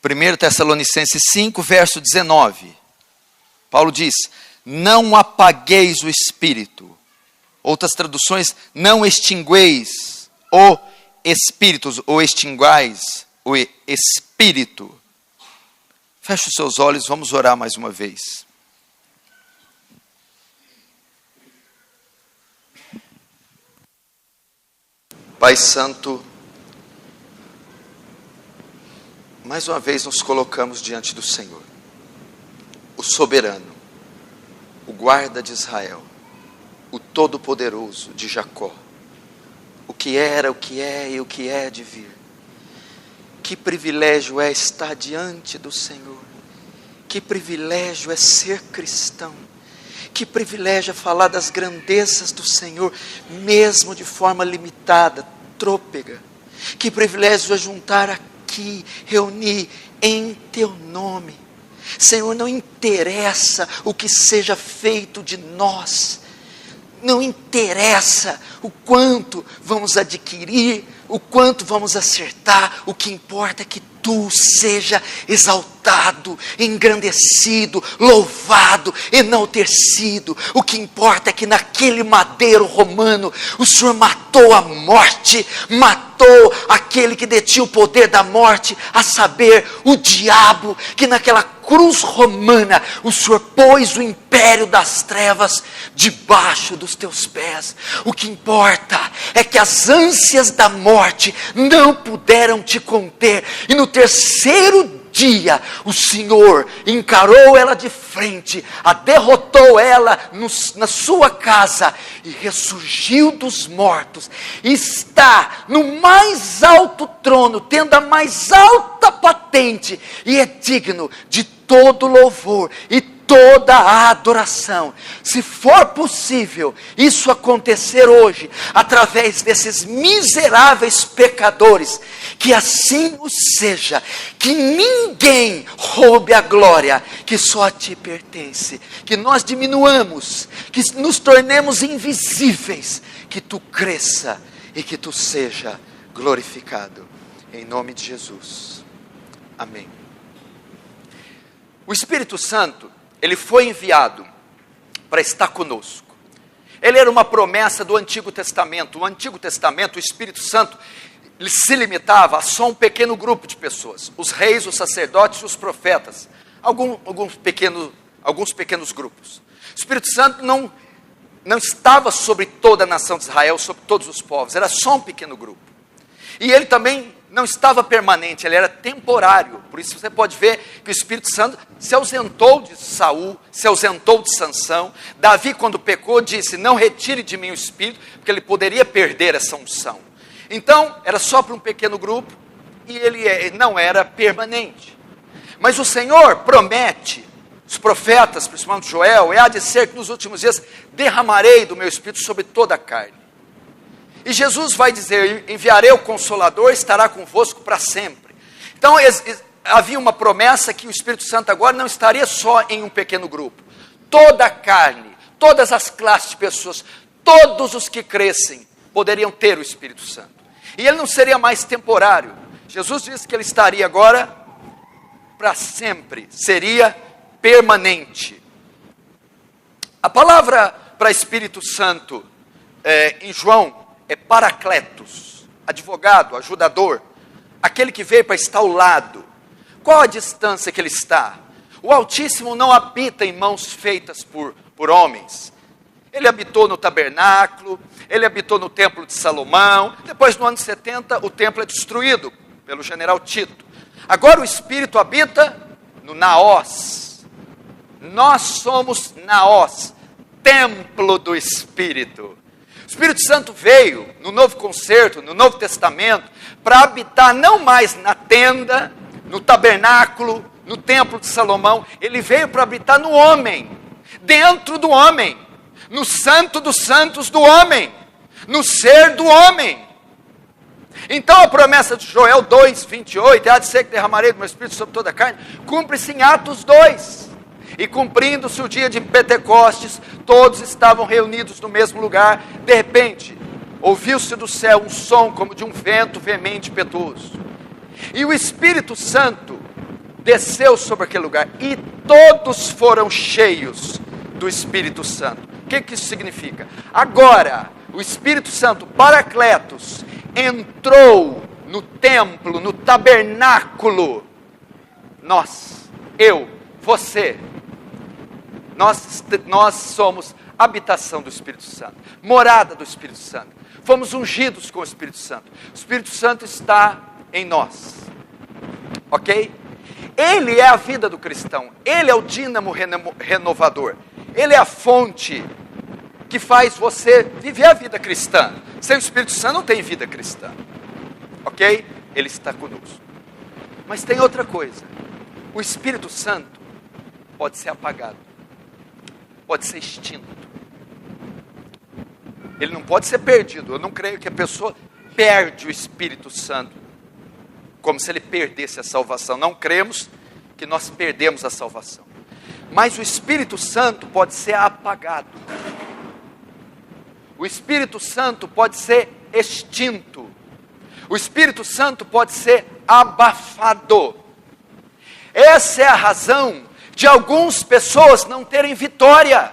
1 Tessalonicenses 5, verso 19. Paulo diz: não apagueis o espírito. Outras traduções: não extingueis o espírito, ou extinguais o espírito. Feche os seus olhos, vamos orar mais uma vez. Pai Santo, mais uma vez nos colocamos diante do Senhor, o soberano, o guarda de Israel, o todo-poderoso de Jacó, o que era, o que é e o que é de vir. Que privilégio é estar diante do Senhor, que privilégio é ser cristão, que privilégio é falar das grandezas do Senhor, mesmo de forma limitada, trôpega. Que privilégio é juntar aqui, reunir em Teu nome. Senhor, não interessa o que seja feito de nós, não interessa o quanto vamos adquirir, o quanto vamos acertar, o que importa é que Tu seja exaltado, engrandecido, louvado, enaltecido. O que importa é que naquele madeiro romano, o Senhor matou a morte, matou aquele que detinha o poder da morte, a saber, o diabo, que naquela cruz romana, o Senhor pôs o império das trevas debaixo dos Teus pés. O que importa é que as ânsias da morte não puderam Te conter, e no terceiro dia, o Senhor encarou ela de frente, a derrotou ela na sua casa, e ressurgiu dos mortos, está no mais alto trono, tendo a mais alta patente, e é digno de todo louvor e toda a adoração. Se for possível isso acontecer hoje, através desses miseráveis pecadores, que assim o seja, que ninguém roube a glória que só a Ti pertence, que nós diminuamos, que nos tornemos invisíveis, que Tu cresça e que Tu seja glorificado, em nome de Jesus, amém. O Espírito Santo, Ele foi enviado para estar conosco. Ele era uma promessa do Antigo Testamento. O Antigo Testamento, o Espírito Santo, ele se limitava a só um pequeno grupo de pessoas. Os reis, os sacerdotes e os profetas. Alguns pequenos grupos. O Espírito Santo não estava sobre toda a nação de Israel, sobre todos os povos. Era só um pequeno grupo. E ele também não estava permanente, ele era temporário. Por isso você pode ver que o Espírito Santo se ausentou de Saul, se ausentou de Sansão. Davi, quando pecou, disse: não retire de mim o Espírito, porque ele poderia perder essa unção. Então, era só para um pequeno grupo, e ele não era permanente. Mas o Senhor promete, os profetas, principalmente Joel, há de ser que nos últimos dias derramarei do meu Espírito sobre toda a carne. E Jesus vai dizer: enviarei o Consolador, estará convosco para sempre. Então havia uma promessa que o Espírito Santo agora não estaria só em um pequeno grupo. Toda a carne, todas as classes de pessoas, todos os que crescem, poderiam ter o Espírito Santo. E ele não seria mais temporário. Jesus disse que ele estaria agora para sempre, seria permanente. A palavra para Espírito Santo em João é Paracletos, advogado, ajudador, aquele que veio para estar ao lado. Qual a distância que ele está? O Altíssimo não habita em mãos feitas por homens. Ele habitou no tabernáculo, ele habitou no templo de Salomão. Depois, no ano 70, o templo é destruído pelo general Tito. Agora o Espírito habita no Naós. Nós somos Naós, templo do Espírito. O Espírito Santo veio no Novo Concerto, no Novo Testamento, para habitar não mais na tenda, no tabernáculo, no templo de Salomão. Ele veio para habitar no homem, dentro do homem, no santo dos santos do homem, no ser do homem. Então a promessa de Joel 2:28, há de ser que derramarei do meu Espírito sobre toda a carne, cumpre-se em Atos 2. E cumprindo-se o dia de Pentecostes, todos estavam reunidos no mesmo lugar. De repente, ouviu-se do céu um som como de um vento veemente e impetuoso. E o Espírito Santo desceu sobre aquele lugar e todos foram cheios do Espírito Santo. O que isso significa? Agora, o Espírito Santo, Paracletos, entrou no templo, no tabernáculo. Nós, eu, você, nós somos habitação do Espírito Santo, morada do Espírito Santo. Fomos ungidos com o Espírito Santo. O Espírito Santo está em nós. Ok? Ele é a vida do cristão. Ele é o dínamo renovador. Ele é a fonte que faz você viver a vida cristã. Sem o Espírito Santo não tem vida cristã. Ok? Ele está conosco. Mas tem outra coisa. O Espírito Santo pode ser apagado. Pode ser extinto. Ele não pode ser perdido. Eu não creio que a pessoa perde o Espírito Santo como se ele perdesse a salvação. Não cremos que nós perdemos a salvação. Mas o Espírito Santo pode ser apagado. O Espírito Santo pode ser extinto. O Espírito Santo pode ser abafado. Essa é a razão de algumas pessoas não terem vitória.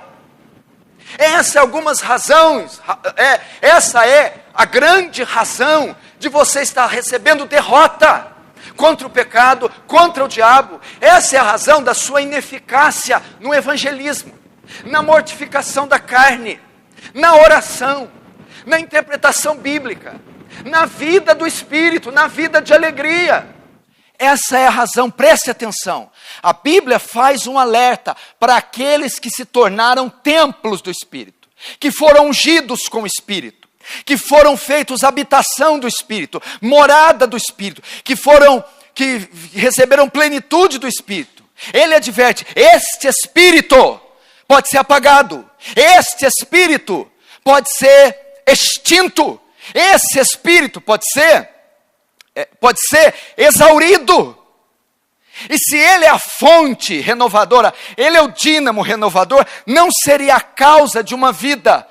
Essa é a grande razão de você estar recebendo derrota contra o pecado, contra o diabo. Essa é a razão da sua ineficácia no evangelismo, na mortificação da carne, na oração, na interpretação bíblica, na vida do Espírito, na vida de alegria. Essa é a razão, preste atenção. A Bíblia faz um alerta para aqueles que se tornaram templos do Espírito, que foram ungidos com o Espírito, que foram feitos habitação do Espírito, morada do Espírito, que receberam plenitude do Espírito. Ele adverte: este Espírito pode ser apagado, este Espírito pode ser extinto, esse Espírito pode ser exaurido. E se ele é a fonte renovadora, ele é o dínamo renovador, não seria a causa de uma vida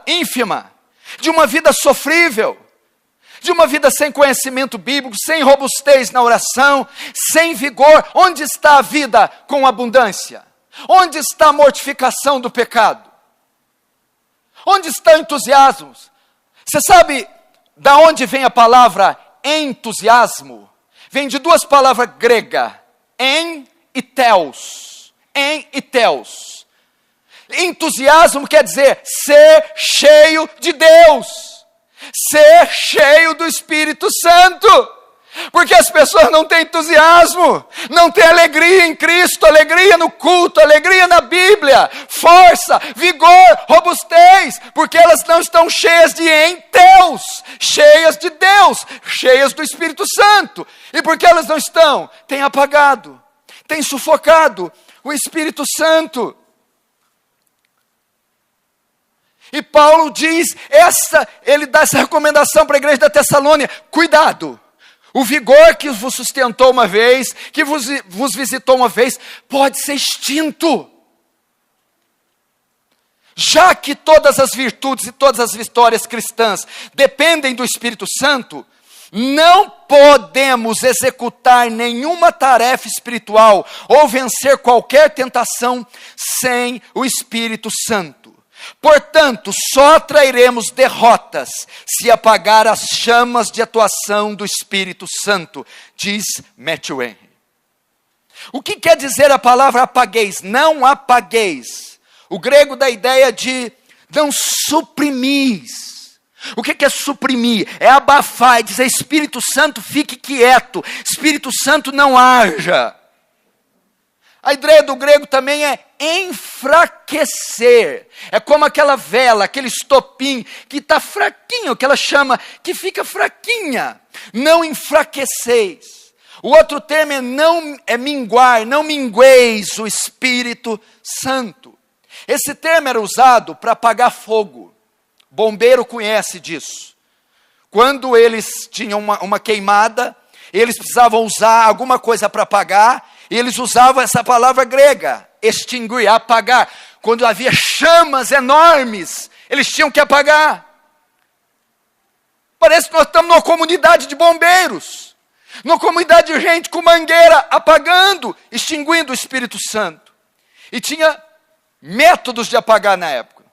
ínfima, de uma vida sofrível, de uma vida sem conhecimento bíblico, sem robustez na oração, sem vigor. Onde está a vida com abundância? Onde está a mortificação do pecado? Onde está o entusiasmo? Você sabe da onde vem a palavra entusiasmo? Vem de duas palavras gregas, en e theos. En e theos. Entusiasmo quer dizer ser cheio de Deus, ser cheio do Espírito Santo. Porque as pessoas não têm entusiasmo, não têm alegria em Cristo, alegria no culto, alegria na Bíblia, força, vigor, robustez, porque elas não estão cheias de enteus, cheias de Deus, cheias do Espírito Santo. E porque elas não estão? Têm apagado, têm sufocado o Espírito Santo. E Paulo diz, ele dá essa recomendação para a igreja da Tessalônia: cuidado. O vigor que vos sustentou uma vez, que vos visitou uma vez, pode ser extinto. Já que todas as virtudes e todas as vitórias cristãs dependem do Espírito Santo, não podemos executar nenhuma tarefa espiritual ou vencer qualquer tentação sem o Espírito Santo. Portanto, só atrairemos derrotas se apagar as chamas de atuação do Espírito Santo, diz Matthew Henry. O que quer dizer a palavra apagueis? Não apagueis. O grego dá a ideia de não suprimis. O que é suprimir? É abafar, é dizer: Espírito Santo, fique quieto, Espírito Santo, não haja. A ideia do grego também é enfraquecer. É como aquela vela, aquele estopim que está fraquinho, que ela chama, que fica fraquinha. Não enfraqueceis. O outro termo é minguar, não mingueis o Espírito Santo. Esse termo era usado para apagar fogo. Bombeiro conhece disso. Quando eles tinham uma queimada, eles precisavam usar alguma coisa para apagar, e eles usavam essa palavra grega, extinguir, apagar. Quando havia chamas enormes, eles tinham que apagar. Parece que nós estamos numa comunidade de bombeiros. Numa comunidade de gente com mangueira apagando, extinguindo o Espírito Santo. E tinha métodos de apagar na época.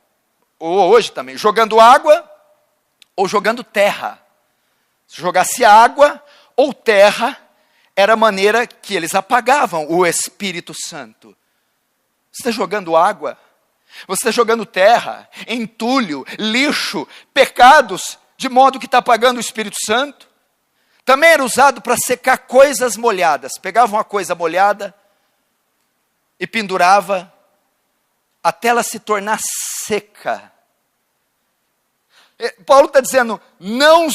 Ou hoje também, jogando água ou jogando terra. Se jogasse água ou terra, era a maneira que eles apagavam o Espírito Santo. Você está jogando água, você está jogando terra, entulho, lixo, pecados, de modo que está apagando o Espírito Santo. Também era usado para secar coisas molhadas. Pegava uma coisa molhada e pendurava até ela se tornar seca. Paulo está dizendo, não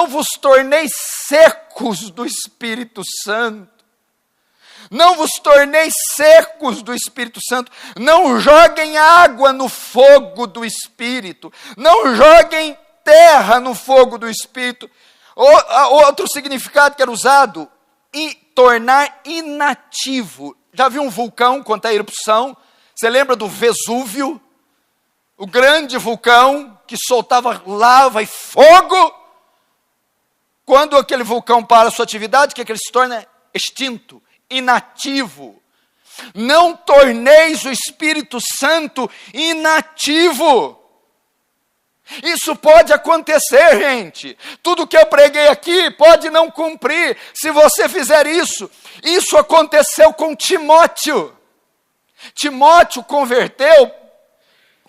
vos torneis secos do Espírito Santo. Não vos torneis secos do Espírito Santo. Não joguem água no fogo do Espírito. Não joguem terra no fogo do Espírito. Outro significado que era usado, tornar inativo. Já viu um vulcão quando está em erupção? Você lembra do Vesúvio? O grande vulcão que soltava lava e fogo. Quando aquele vulcão para a sua atividade, o que ele se torna? Extinto, inativo. Não torneis o Espírito Santo inativo. Isso pode acontecer, gente. Tudo que eu preguei aqui pode não cumprir se você fizer isso. Isso aconteceu com Timóteo. Timóteo converteu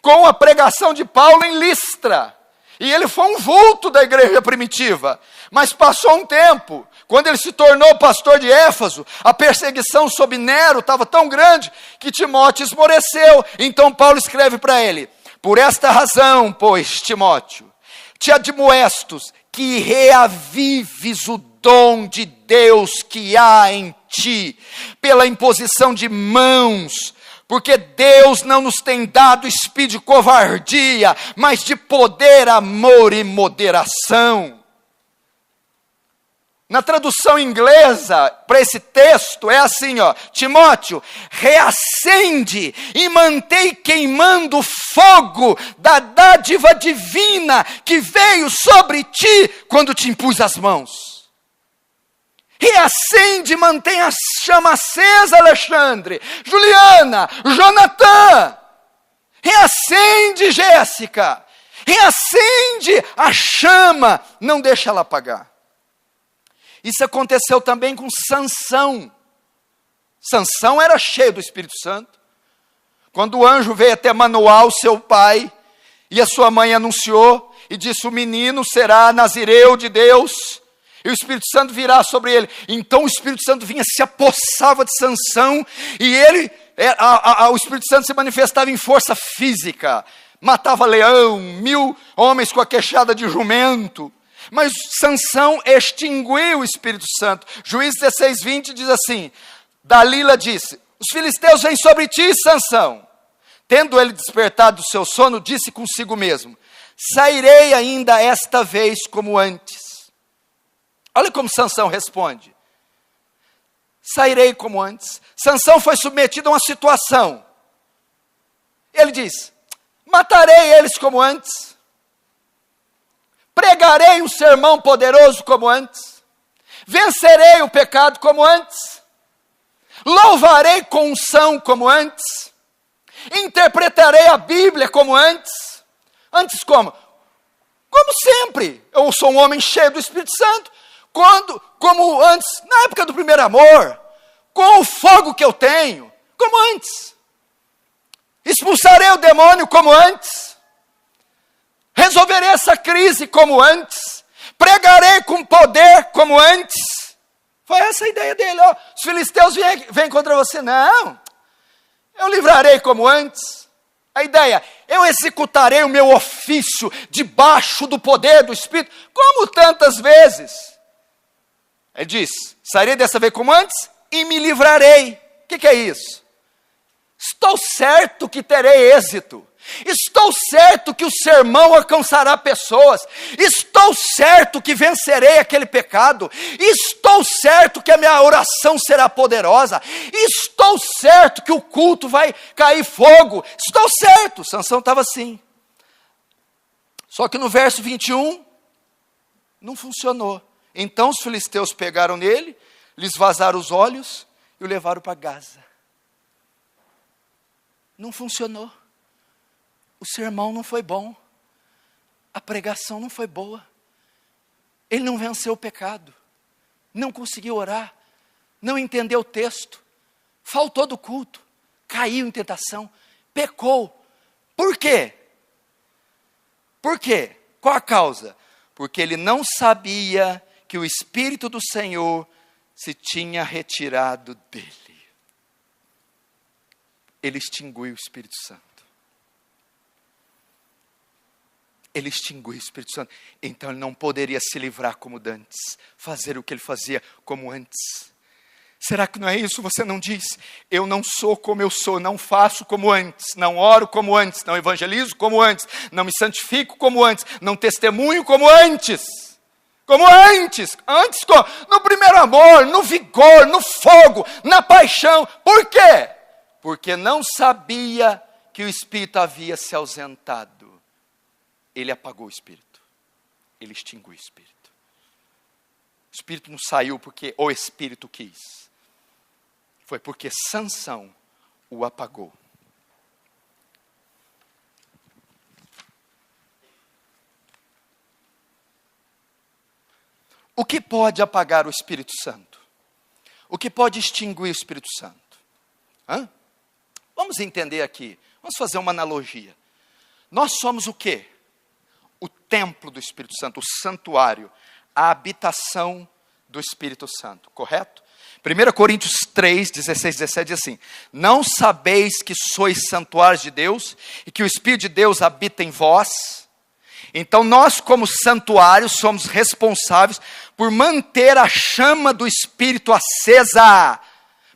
com a pregação de Paulo em Listra. E ele foi um vulto da igreja primitiva. Mas passou um tempo, quando ele se tornou pastor de Éfeso, a perseguição sobre Nero estava tão grande que Timóteo esmoreceu. Então Paulo escreve para ele: por esta razão, pois, Timóteo, te admoestos que reavives o dom de Deus que há em ti, pela imposição de mãos, porque Deus não nos tem dado espírito de covardia, mas de poder, amor e moderação. Na tradução inglesa, para esse texto, é assim, ó: Timóteo, reacende e mantém queimando o fogo da dádiva divina que veio sobre ti quando te impus as mãos. Reacende e mantém a chama acesa, Alexandre, Juliana, Jonathan. Reacende, Jéssica. Reacende a chama, não deixa ela apagar. Isso aconteceu também com Sansão. Sansão era cheio do Espírito Santo. Quando o anjo veio até Manoá, seu pai, e a sua mãe anunciou, e disse: o menino será nazireu de Deus, e o Espírito Santo virá sobre ele. Então o Espírito Santo vinha, se apossava de Sansão, e o Espírito Santo se manifestava em força física. Matava leão, 1000 homens com a queixada de jumento. Mas Sansão extinguiu o Espírito Santo. Juízes 16:20 diz assim: Dalila disse: os filisteus vêm sobre ti, Sansão. Tendo ele despertado do seu sono, disse consigo mesmo: sairei ainda esta vez como antes. Olha como Sansão responde: sairei como antes. Sansão foi submetido a uma situação. Ele diz: matarei eles como antes. Pregarei um sermão poderoso como antes. Vencerei o pecado como antes. Louvarei com unção como antes. Interpretarei a Bíblia como antes. Antes como? Como sempre. Eu sou um homem cheio do Espírito Santo. Como antes, na época do primeiro amor. Com o fogo que eu tenho. Como antes. Expulsarei o demônio como antes. Resolverei essa crise como antes. Pregarei com poder como antes. Foi essa a ideia dele. Ó. Os filisteus vêm contra você. Não. Eu livrarei como antes. A ideia: eu executarei o meu ofício debaixo do poder do Espírito, como tantas vezes. Ele diz: sairei dessa vez como antes e me livrarei. O que é isso? Estou certo que terei êxito. Estou certo que o sermão alcançará pessoas. Estou certo que vencerei aquele pecado. Estou certo que a minha oração será poderosa. Estou certo que o culto vai cair fogo. Estou certo. Sansão estava assim. Só que no verso 21, não funcionou. Então os filisteus pegaram nele, lhes vazaram os olhos e o levaram para Gaza. Não funcionou. O sermão não foi bom. A pregação não foi boa. Ele não venceu o pecado. Não conseguiu orar. Não entendeu o texto. Faltou do culto. Caiu em tentação. Pecou. Por quê? Por quê? Qual a causa? Porque ele não sabia que o Espírito do Senhor se tinha retirado dele. Ele extinguiu o Espírito Santo. Ele extinguiu o Espírito Santo. Então ele não poderia se livrar como antes. Fazer o que ele fazia como antes. Será que não é isso? Você não diz, eu não sou como eu sou, não faço como antes, não oro como antes, não evangelizo como antes, não me santifico como antes, não testemunho como antes. Como antes, no primeiro amor, no vigor, no fogo, na paixão. Por quê? Porque não sabia que o Espírito havia se ausentado. Ele apagou o Espírito. Ele extinguiu o Espírito. O Espírito não saiu porque o Espírito quis. Foi porque Sansão o apagou. O que pode apagar o Espírito Santo? O que pode extinguir o Espírito Santo? Vamos entender aqui. Vamos fazer uma analogia. Nós somos o quê? O templo do Espírito Santo, o santuário, a habitação do Espírito Santo, correto? 1 Coríntios 3, 16, 17 diz assim: não sabeis que sois santuários de Deus e que o Espírito de Deus habita em vós? Então nós, como santuário, somos responsáveis por manter a chama do Espírito acesa,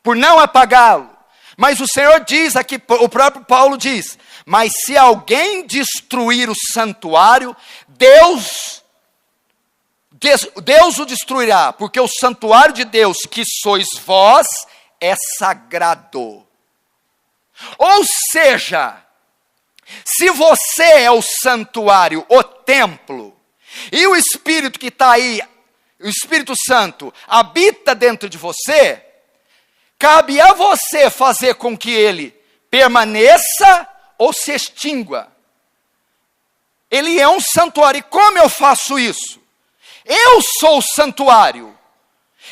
por não apagá-lo. Mas o Senhor diz aqui, o próprio Paulo diz, mas se alguém destruir o santuário, Deus o destruirá, porque o santuário de Deus, que sois vós, é sagrado. Ou seja, se você é o santuário, o templo, e o Espírito que está aí, o Espírito Santo, habita dentro de você, cabe a você fazer com que ele permaneça ou se extingua. Ele é um santuário. E como eu faço isso? Eu sou o santuário.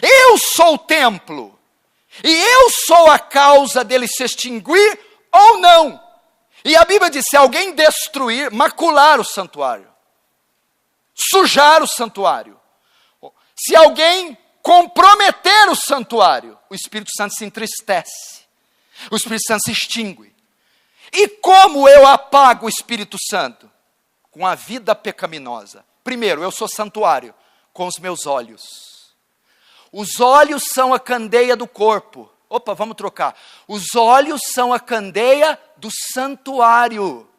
Eu sou o templo. E eu sou a causa dele se extinguir ou não. E a Bíblia diz, se alguém destruir, macular o santuário, sujar o santuário, se alguém comprometer o santuário, o Espírito Santo se entristece, o Espírito Santo se extingue. E como eu apago o Espírito Santo? Com a vida pecaminosa. Primeiro, eu sou santuário, com os meus olhos. Os olhos são a candeia do corpo. Opa, vamos trocar. Os olhos são a candeia do santuário.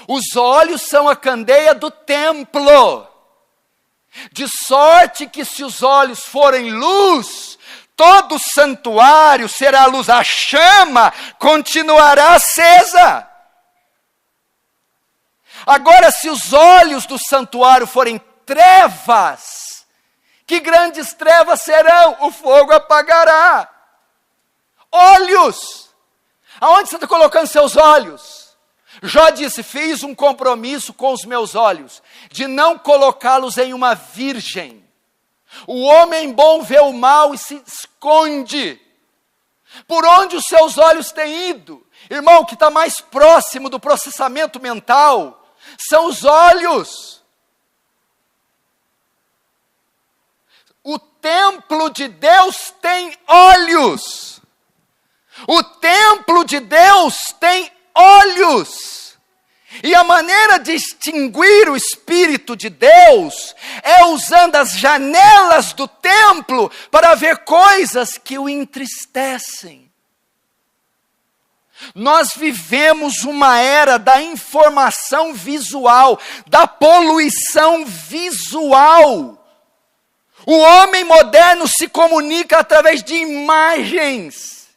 Os olhos são a candeia do templo. De sorte que se os olhos forem luz, todo o santuário será luz. A chama continuará acesa. Agora, se os olhos do santuário forem trevas, que grandes trevas serão? O fogo apagará. Olhos. Aonde você está colocando seus olhos? Jó disse, fiz um compromisso com os meus olhos, de não colocá-los em uma virgem. O homem bom vê o mal e se esconde. Por onde os seus olhos têm ido? Irmão, o que está mais próximo do processamento mental são os olhos. O templo de Deus tem olhos. O templo de Deus tem olhos. E a maneira de extinguir o Espírito de Deus é usando as janelas do templo para ver coisas que o entristecem. Nós vivemos uma era da informação visual, da poluição visual. O homem moderno se comunica através de imagens.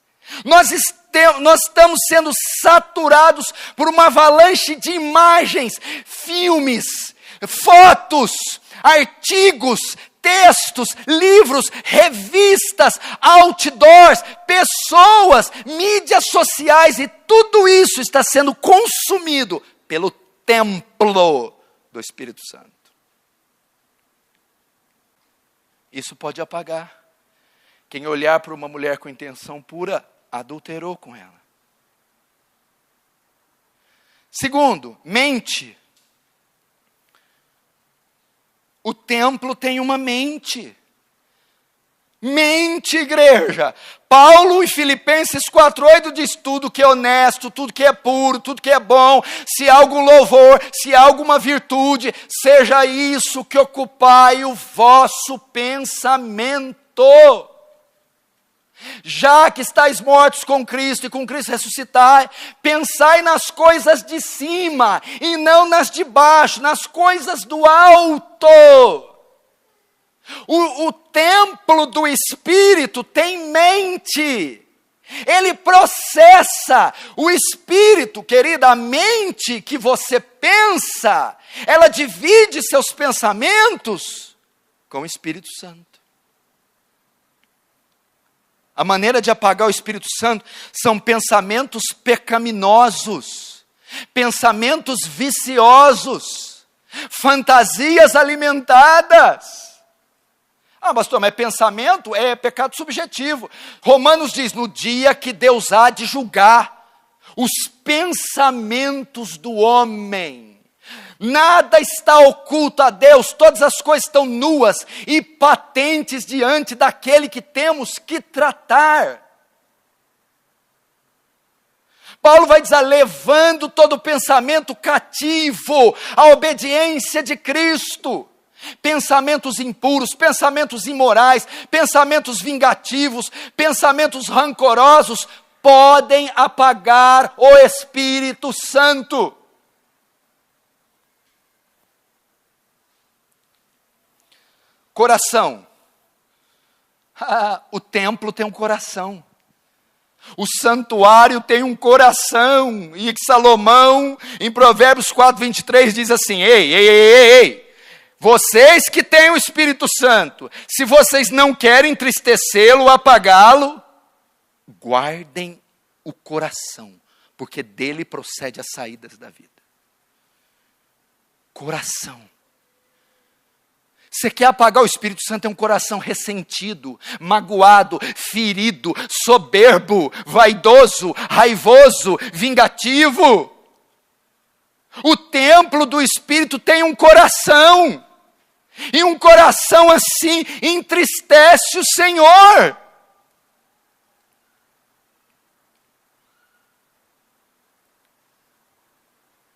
Nós estamos sendo saturados por uma avalanche de imagens, filmes, fotos, artigos, textos, livros, revistas, outdoors, pessoas, mídias sociais, e tudo isso está sendo consumido pelo templo do Espírito Santo. Isso pode apagar. Quem olhar para uma mulher com intenção pura, adulterou com ela. Segundo, mente. O templo tem uma mente. Mente, igreja. Paulo em Filipenses 4:8 diz: tudo que é honesto, tudo que é puro, tudo que é bom, se há algum louvor, se há alguma virtude, seja isso que ocupai o vosso pensamento. Já que estáis mortos com Cristo e com Cristo ressuscitai, pensai nas coisas de cima e não nas de baixo, nas coisas do alto. O templo do Espírito tem mente. Ele processa o Espírito, querida, a mente que você pensa, ela divide seus pensamentos com o Espírito Santo. A maneira de apagar o Espírito Santo são pensamentos pecaminosos, pensamentos viciosos, fantasias alimentadas. Ah, pastor, mas pensamento é pecado subjetivo. Romanos diz: no dia que Deus há de julgar os pensamentos do homem. Nada está oculto a Deus, todas as coisas estão nuas e patentes diante daquele que temos que tratar. Paulo vai dizer: levando todo pensamento cativo à obediência de Cristo. Pensamentos impuros, pensamentos imorais, pensamentos vingativos, pensamentos rancorosos podem apagar o Espírito Santo. Coração. O templo tem um coração. O santuário tem um coração. E Salomão, em Provérbios 4:23, diz assim: ei, vocês que têm o Espírito Santo, se vocês não querem entristecê-lo, apagá-lo, guardem o coração, porque dele procede as saídas da vida. Coração. Você quer apagar o Espírito Santo, é um coração ressentido, magoado, ferido, soberbo, vaidoso, raivoso, vingativo. O templo do Espírito tem um coração. E um coração assim entristece o Senhor.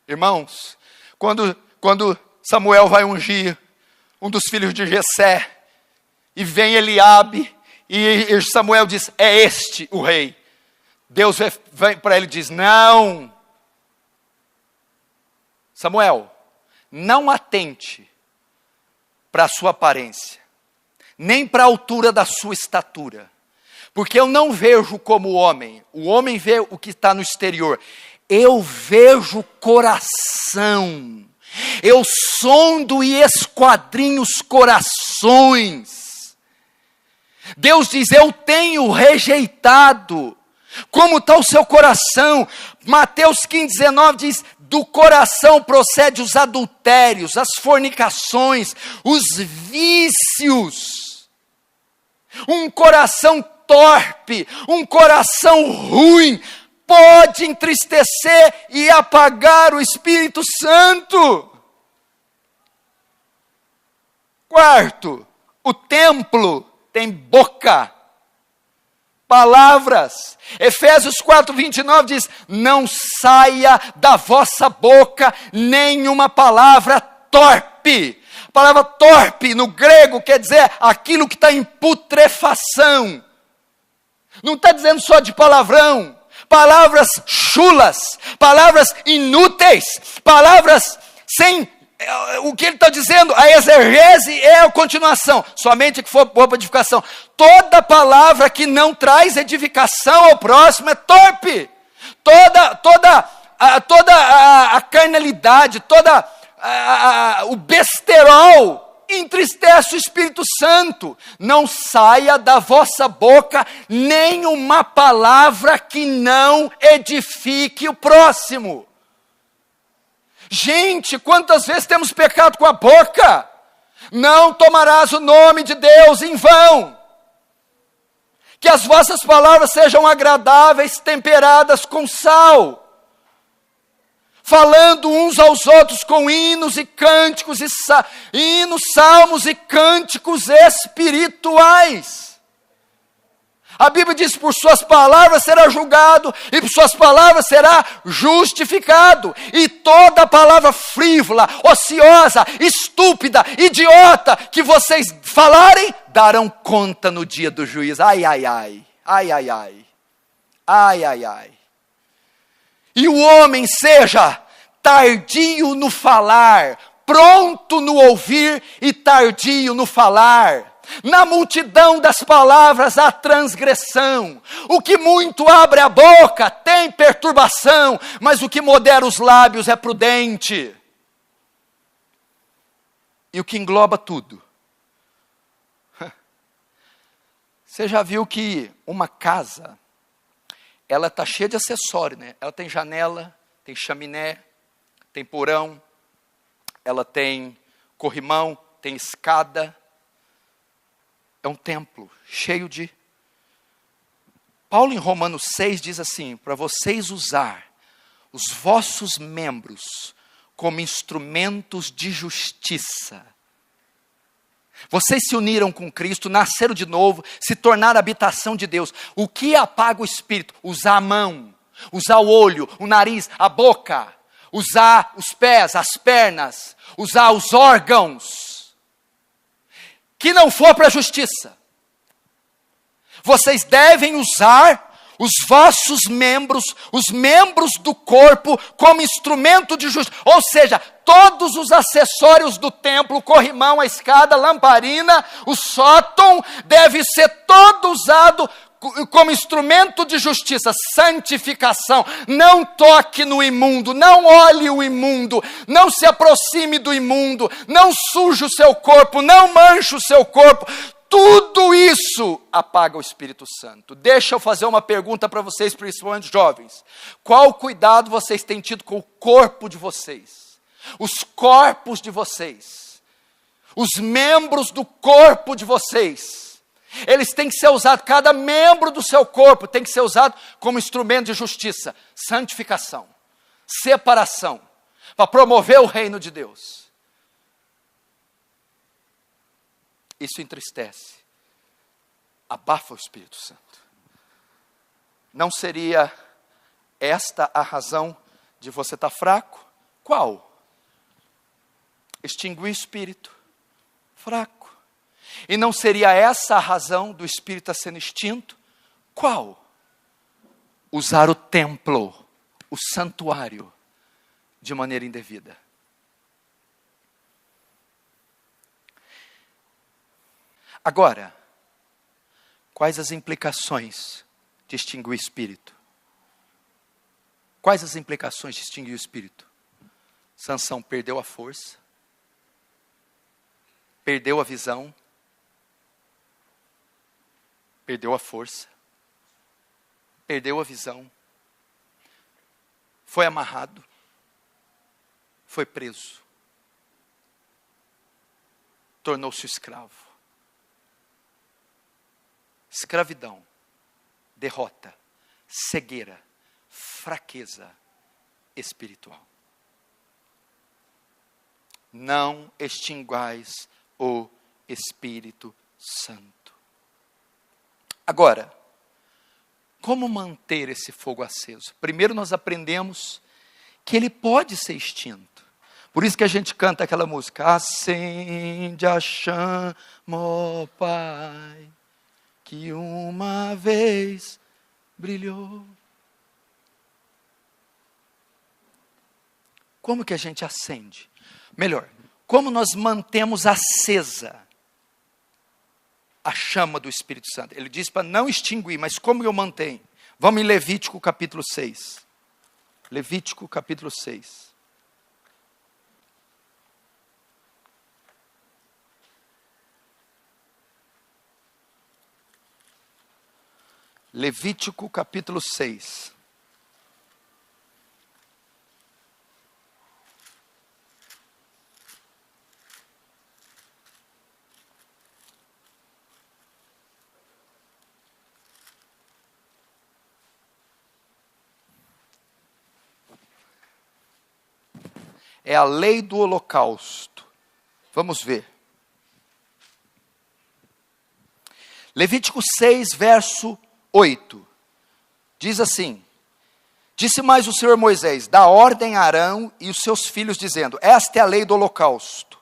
Irmãos, quando Samuel vai ungir um dos filhos de Jessé, e vem Eliabe, e Samuel diz: é este o rei. Deus vem para ele e diz: não, Samuel, não atente para a sua aparência, nem para a altura da sua estatura, porque eu não vejo como o homem vê o que está no exterior, eu vejo o coração. Eu sondo e esquadrinho os corações. Deus diz: eu tenho rejeitado. Como está o seu coração? Mateus 15:19 diz: do coração procede os adultérios, as fornicações, os vícios. Um coração torpe, um coração ruim, pode entristecer e apagar o Espírito Santo. Quarto, o templo tem boca, palavras. Efésios 4:29 diz: não saia da vossa boca nenhuma palavra torpe. A palavra torpe no grego quer dizer aquilo que está em putrefação. Não está dizendo só de palavrão. Palavras chulas, palavras inúteis, palavras sem... O que ele está dizendo, a exegese é a continuação, somente que for boa para edificação. Toda palavra que não traz edificação ao próximo é torpe. Toda a carnalidade, o besterol entristece o Espírito Santo. Não saia da vossa boca nenhuma palavra que não edifique o próximo. Gente, quantas vezes temos pecado com a boca? Não tomarás o nome de Deus em vão. Que as vossas palavras sejam agradáveis, temperadas com sal, falando uns aos outros com hinos e cânticos, hinos, salmos e cânticos espirituais. A Bíblia diz, por suas palavras será julgado, e por suas palavras será justificado. E toda palavra frívola, ociosa, estúpida, idiota, que vocês falarem, darão conta no dia do juízo. Ai, ai, ai, ai, ai, ai, ai, ai, ai. E o homem seja tardio no falar, pronto no ouvir e tardio no falar. Na multidão das palavras há transgressão. O que muito abre a boca tem perturbação, mas o que modera os lábios é prudente. E o que engloba tudo. Você já viu que uma casa, ela está cheia de acessório, né? Ela tem janela, tem chaminé, tem porão, ela tem corrimão, tem escada. É um templo cheio de... Paulo em Romanos 6 diz assim, para vocês usar os vossos membros como instrumentos de justiça. Vocês se uniram com Cristo, nasceram de novo, se tornaram habitação de Deus. O que apaga o espírito? Usar a mão, usar o olho, o nariz, a boca, usar os pés, as pernas, usar os órgãos. Que não for para a justiça. Vocês devem usar os vossos membros, os membros do corpo, como instrumento de justiça. Ou seja, todos os acessórios do templo, o corrimão, a escada, a lamparina, o sótão, deve ser todo usado como instrumento de justiça, santificação. Não toque no imundo, não olhe o imundo, não se aproxime do imundo, não suje o seu corpo, não manche o seu corpo. Tudo isso apaga o Espírito Santo. Deixa eu fazer uma pergunta para vocês, principalmente jovens. Qual cuidado vocês têm tido com o corpo de vocês? Os corpos de vocês? Os membros do corpo de vocês? Eles têm que ser usados, cada membro do seu corpo tem que ser usado como instrumento de justiça, santificação, separação, para promover o reino de Deus. Isso entristece, abafa o Espírito Santo. Não seria esta a razão de você estar fraco? Qual? Extinguir o espírito, fraco. E não seria essa a razão do espírito estar sendo extinto? Qual? Usar o templo, o santuário, de maneira indevida. Agora, quais as implicações de extinguir o espírito? Quais as implicações de extinguir o espírito? Sansão perdeu a força, perdeu a visão, perdeu a força, perdeu a visão, foi amarrado, foi preso, tornou-se escravo. Escravidão, derrota, cegueira, fraqueza espiritual. Não extinguais o Espírito Santo. Agora, como manter esse fogo aceso? Primeiro nós aprendemos que ele pode ser extinto. Por isso que a gente canta aquela música, acende a chama, ó Pai, que uma vez brilhou. Como que a gente acende? Melhor, como nós mantemos acesa a chama do Espírito Santo? Ele diz para não extinguir, mas como eu mantenho? Vamos em Levítico capítulo 6. Levítico capítulo 6. Levítico capítulo 6. É a lei do holocausto. Vamos ver. Levítico 6, verso 8. Diz assim: Disse mais o Senhor Moisés: dá ordem a Arão e os seus filhos, dizendo: esta é a lei do holocausto.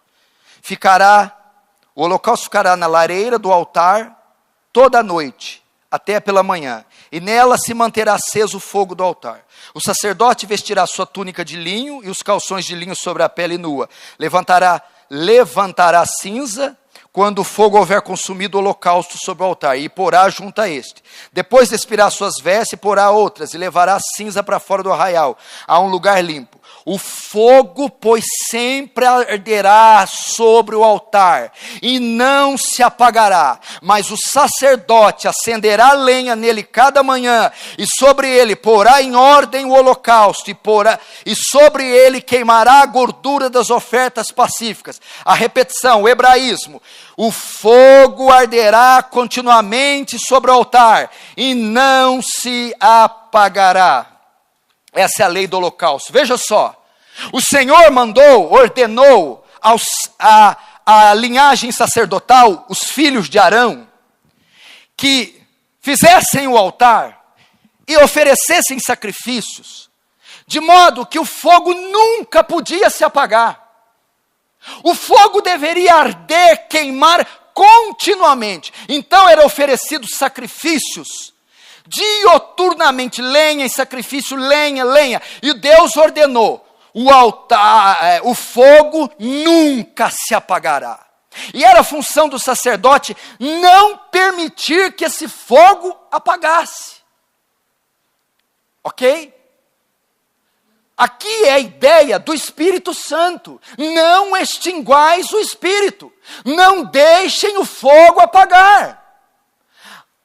O holocausto ficará na lareira do altar toda a noite, até pela manhã, e nela se manterá aceso o fogo do altar. O sacerdote vestirá sua túnica de linho e os calções de linho sobre a pele nua. Levantará cinza quando o fogo houver consumido o holocausto sobre o altar, e porá junto a este. Depois despirá suas vestes, porá outras, e levará a cinza para fora do arraial, a um lugar limpo. O fogo, pois, sempre arderá sobre o altar, e não se apagará. Mas o sacerdote acenderá lenha nele cada manhã, e sobre ele porá em ordem o holocausto, e sobre ele queimará a gordura das ofertas pacíficas. A repetição, o hebraísmo. O fogo arderá continuamente sobre o altar, e não se apagará. Essa é a lei do holocausto. Veja só, o Senhor ordenou a linhagem sacerdotal, os filhos de Arão, que fizessem o altar e oferecessem sacrifícios, de modo que o fogo nunca podia se apagar. O fogo deveria arder, queimar continuamente. Então eram oferecidos sacrifícios dioturnamente, lenha em sacrifício, lenha. E Deus ordenou: o fogo nunca se apagará. E era a função do sacerdote não permitir que esse fogo apagasse. Ok? Aqui é a ideia do Espírito Santo. Não extinguais o Espírito. Não deixem o fogo apagar.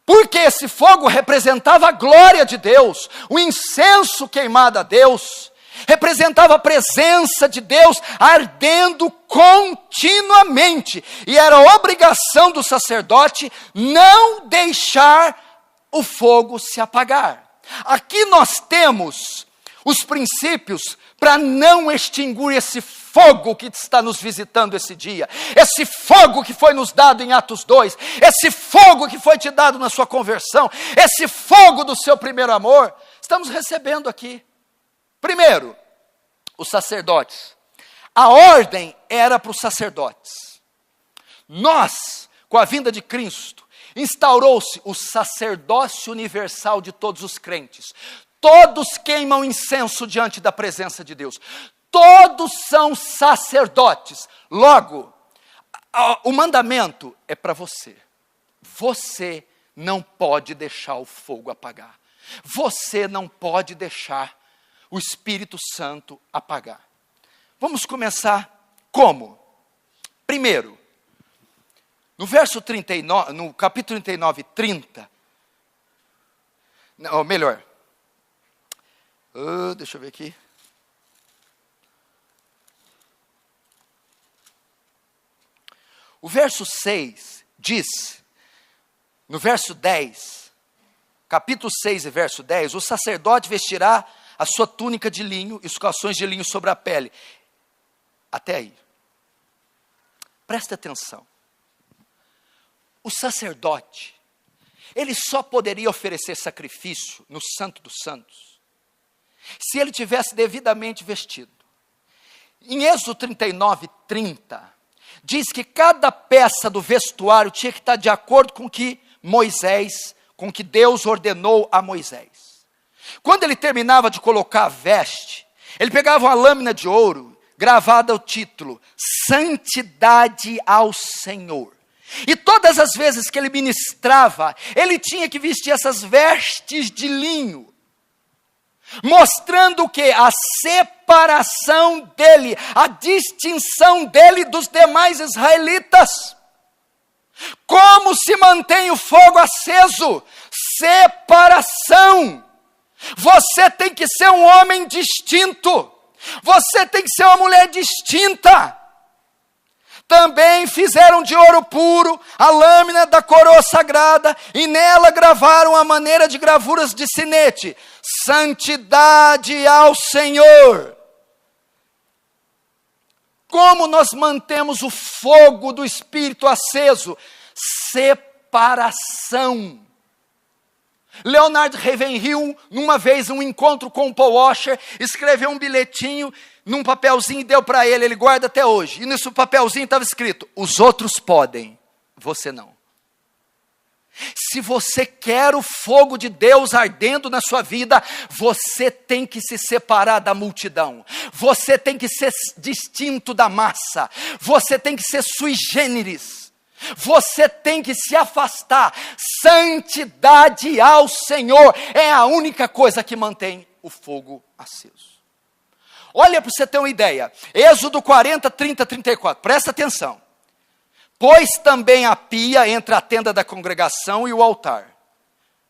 Porque esse fogo representava a glória de Deus, o incenso queimado a Deus, representava a presença de Deus ardendo continuamente. E era obrigação do sacerdote não deixar o fogo se apagar. Aqui nós temos os princípios para não extinguir esse fogo que está nos visitando esse dia, esse fogo que foi nos dado em Atos 2, esse fogo que foi te dado na sua conversão, esse fogo do seu primeiro amor, estamos recebendo aqui. Primeiro, os sacerdotes. A ordem era para os sacerdotes. Nós, com a vinda de Cristo, instaurou-se o sacerdócio universal de todos os crentes. Todos queimam incenso diante da presença de Deus. Todos são sacerdotes. Logo, o mandamento é para você. Você não pode deixar o fogo apagar. Você não pode deixar o Espírito Santo apagar. Vamos começar como? Primeiro, no verso 39, no capítulo 39, 30, ou melhor, deixa eu ver aqui. O verso 6 diz, no verso 10, capítulo 6 e verso 10, o sacerdote vestirá a sua túnica de linho e os calções de linho sobre a pele. Até aí. Presta atenção. O sacerdote, ele só poderia oferecer sacrifício no Santo dos Santos se ele tivesse devidamente vestido. Em Êxodo 39, 30, diz que cada peça do vestuário tinha que estar de acordo com que Deus ordenou a Moisés. Quando ele terminava de colocar a veste, ele pegava uma lâmina de ouro, gravada o título, Santidade ao Senhor. E todas as vezes que ele ministrava, ele tinha que vestir essas vestes de linho, mostrando o quê? A separação dele, a distinção dele dos demais israelitas. Como se mantém o fogo aceso? separação. Você tem que ser um homem distinto. Você tem que ser uma mulher distinta. Também fizeram de ouro puro a lâmina da coroa sagrada, e nela gravaram a maneira de gravuras de sinete: santidade ao Senhor. Como nós mantemos o fogo do Espírito aceso? Separação. Leonard Ravenhill, numa vez, um encontro com o Paul Washer, escreveu um bilhetinho num papelzinho e deu para ele, ele guarda até hoje. E nesse papelzinho estava escrito: os outros podem, você não. Se você quer o fogo de Deus ardendo na sua vida, você tem que se separar da multidão. Você tem que ser distinto da massa. Você tem que ser sui generis. Você tem que se afastar. Santidade ao Senhor é a única coisa que mantém o fogo aceso. Olha para você ter uma ideia. Êxodo 40, 30, 34. Presta atenção. Pôs também a pia entre a tenda da congregação e o altar.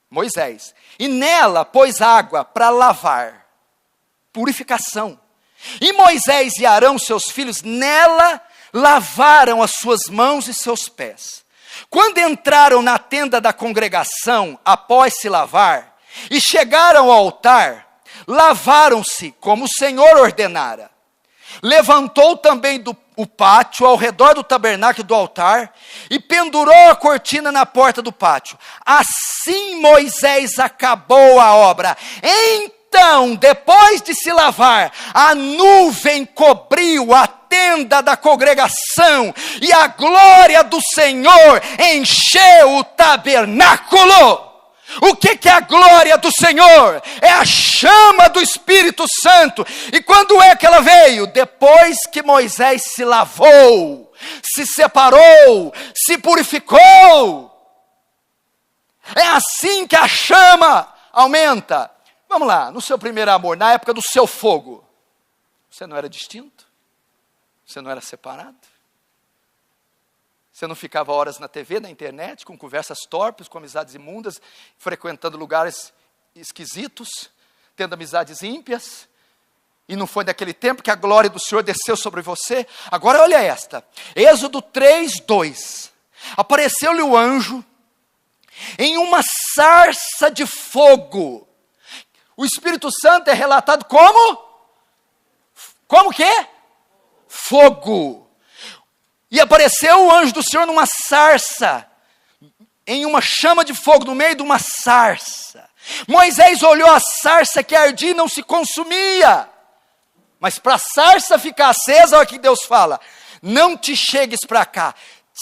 Moisés. E nela pôs água para lavar. Purificação. E Moisés e Arão, seus filhos, nela lavaram as suas mãos e seus pés. Quando entraram na tenda da congregação, após se lavar, e chegaram ao altar, lavaram-se como o Senhor ordenara. Levantou também o pátio ao redor do tabernáculo do altar, e pendurou a cortina na porta do pátio. Assim Moisés acabou a obra. Então, depois de se lavar, a nuvem cobriu a tenda da congregação, e a glória do Senhor encheu o tabernáculo. O que é a glória do Senhor? É a chama do Espírito Santo. E quando é que ela veio? Depois que Moisés se lavou, se separou, se purificou. É assim que a chama aumenta. Vamos lá, no seu primeiro amor, na época do seu fogo, você não era distinto? Você não era separado? Você não ficava horas na TV, na internet, com conversas torpes, com amizades imundas, frequentando lugares esquisitos, tendo amizades ímpias? E não foi naquele tempo que a glória do Senhor desceu sobre você? Agora olha esta, Êxodo 3, 2. Apareceu-lhe o anjo em uma sarça de fogo. O Espírito Santo é relatado como? Como que? Fogo. E apareceu o anjo do Senhor numa sarça, em uma chama de fogo, no meio de uma sarça. Moisés olhou a sarça que ardia e não se consumia. Mas para a sarça ficar acesa, olha o que Deus fala: não te chegues para cá,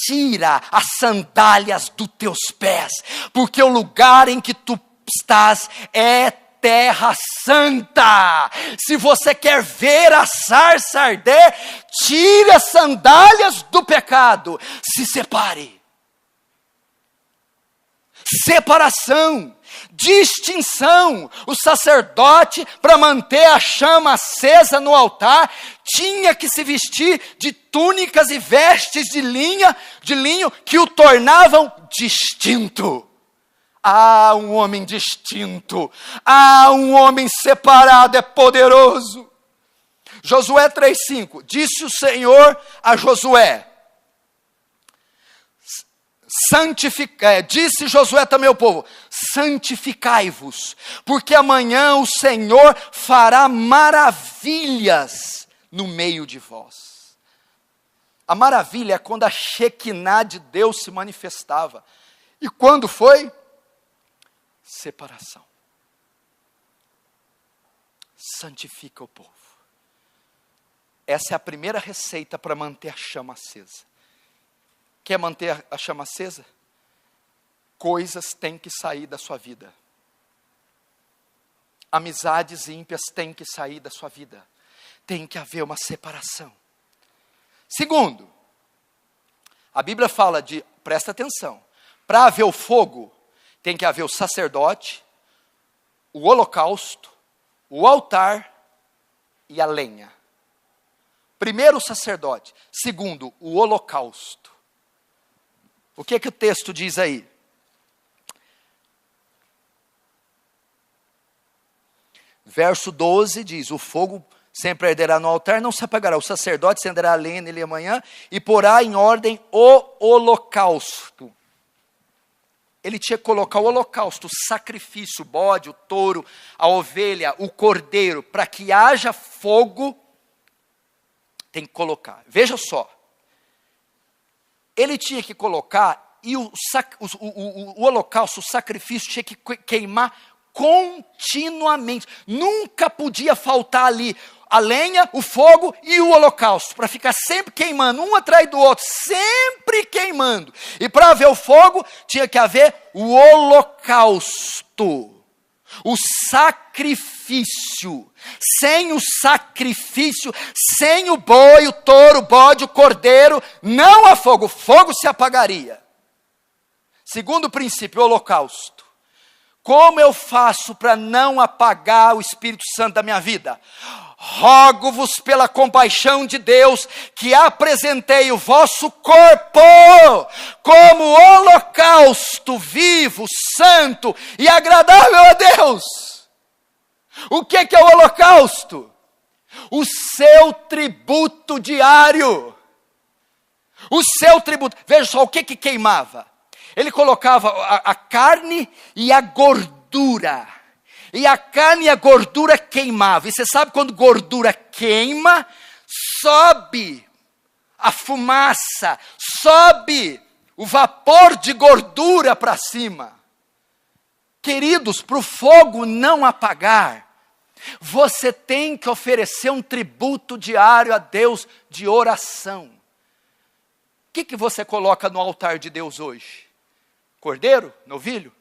tira as sandálias dos teus pés, porque o lugar em que tu estás é terra santa. Se você quer ver a sarça arder, tire as sandálias do pecado, se separe. Separação, distinção. O sacerdote, para manter a chama acesa no altar, tinha que se vestir de túnicas e vestes de linho que o tornavam distinto. Ah, um homem distinto, ah, um homem separado é poderoso. Josué 3,5, disse o Senhor a Josué, disse Josué também ao povo, santificai-vos, porque amanhã o Senhor fará maravilhas no meio de vós. A maravilha é quando a Shekinah de Deus se manifestava. E quando foi? Separação. Santifica o povo. Essa é a primeira receita para manter a chama acesa. Quer manter a chama acesa? Coisas têm que sair da sua vida. Amizades ímpias têm que sair da sua vida. Tem que haver uma separação. Segundo, a Bíblia fala de, presta atenção, para haver o fogo, tem que haver o sacerdote, o holocausto, o altar e a lenha. Primeiro o sacerdote, segundo o holocausto. O que é que o texto diz aí? Verso 12 diz, o fogo sempre arderá no altar, não se apagará. O sacerdote acenderá a lenha nele amanhã e porá em ordem o holocausto. Ele tinha que colocar o holocausto, o sacrifício, o bode, o touro, a ovelha, o cordeiro, para que haja fogo, tem que colocar. Veja só, ele tinha que colocar, e o holocausto, o sacrifício, tinha que queimar continuamente, nunca podia faltar ali a lenha, o fogo e o holocausto, para ficar sempre queimando, um atrás do outro, sempre queimando. E para haver o fogo, tinha que haver o holocausto, o sacrifício. Sem o sacrifício, sem o boi, o touro, o bode, o cordeiro, não há fogo, o fogo se apagaria. Segundo princípio, o holocausto. Como eu faço para não apagar o Espírito Santo da minha vida? Rogo-vos pela compaixão de Deus, que apresentei o vosso corpo como holocausto vivo, santo e agradável a Deus. O que é o holocausto? O seu tributo diário. O seu tributo. Veja só o que queimava. Ele colocava a carne e a gordura. E a carne e a gordura queimavam. E você sabe quando gordura queima, sobe a fumaça, sobe o vapor de gordura para cima. Queridos, para o fogo não apagar, você tem que oferecer um tributo diário a Deus de oração. O que você coloca no altar de Deus hoje? Cordeiro? Novilho?